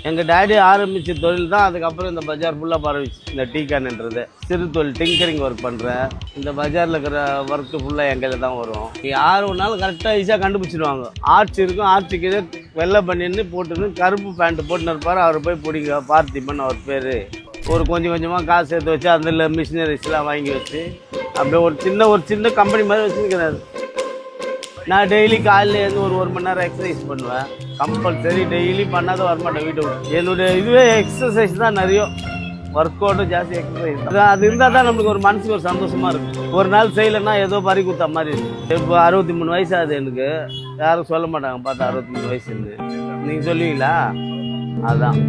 எங்கள் டேடி ஆரம்பித்த தொழில் தான் அதுக்கப்புறம் இந்த பஜார் ஃபுல்லாக பரவிச்சு. இந்த டீ கேன்ன்றது சிறு தொழில் டிங்கரிங் ஒர்க் பண்ணுறேன். இந்த பஜாரில் இருக்கிற ஒர்க்கு ஃபுல்லாக எங்கள் தான் வரும். யார் ஒன்றாலும் கரெக்டாக ஈஸியாக கண்டுபிடிச்சிடுவாங்க. ஆர்ச்சி இருக்கும், ஆர்ச்சிக்கு வெள்ளை பண்ணின்னு போட்டுன்னு கருப்பு பேண்ட்டு போட்டுன்னு இருப்பார். அவர் போய் பிடிங்க பார்த்திபன் அவர் பேர். கொஞ்சம் கொஞ்சமாக காசு சேர்த்து வச்சு அதில் மிஷினரிஸ்லாம் வாங்கி வச்சு அப்படியே ஒரு சின்ன கம்பெனி மாதிரி வச்சுருக்கிறாரு. நான் டெய்லி காலையில் இருந்து ஒரு மணி நேரம் எக்ஸசைஸ் பண்ணுவேன். கம்பல்சரி டெய்லி பண்ணாத வரமாட்டேன் வீட்டை விட்டு. என்னுடைய இதுவே எக்ஸசைஸ் தான் நிறைய. ஒர்க் அவுட்டும் ஜாஸ்தி எக்ஸசைஸ் தான். அது இருந்தால் தான் நம்மளுக்கு ஒரு மனசுக்கு ஒரு சந்தோஷமாக இருக்கும். ஒரு நாள் செய்யலைன்னா ஏதோ பறி கொடுத்த மாதிரி இருக்கும். இப்போ 63 வயசு ஆகுது எனக்கு. யாரும் சொல்ல மாட்டாங்க பார்த்தா 63 வயசுன்னு. நீங்கள் சொல்லுவீங்களா? அதுதான்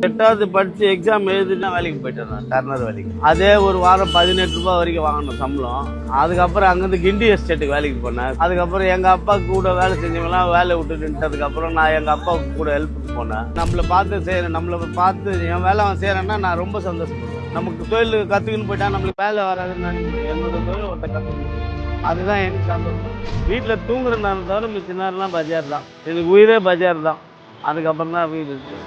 8வது படித்து எக்ஸாம் எழுதினா வேலைக்கு போயிட்டேன் நான் டர்னர் வேலைக்கு. அதே ஒரு வாரம் 18 ரூபா வரைக்கும் வாங்கணும் சம்பளம். அதுக்கப்புறம் அங்கேருந்து கிண்டி எஸ்டேட்டுக்கு வேலைக்கு போனேன். அதுக்கப்புறம் எங்கள் அப்பா கூட வேலை செஞ்சவங்களாம் வேலை விட்டுட்டுன்றதுக்கப்புறம் நான் எங்கள் அப்பாவுக்கு கூட ஹெல்ப்புக்கு போனேன். நம்மளை பார்த்து செய்கிறேன், நம்மளை பார்த்து என் வேலை அவன் செய்கிறேன்னா நான் ரொம்ப சந்தோஷப்படுவேன். நமக்கு தொழில் கற்றுக்குன்னு போயிட்டா நம்மளுக்கு வேலை வராதுன்னு நினைக்கிறேன். என்னோட தொழில் ஒருத்த கற்றுக்கணும், அதுதான் எனக்கு சந்தோஷம். வீட்டில் தூங்குறதுனால தவிர மிச்ச நேரம்லாம் பஜார் தான். எனக்கு உயிரே பஜார் தான். அதுக்கப்புறம் தான் வீடு இருக்குது.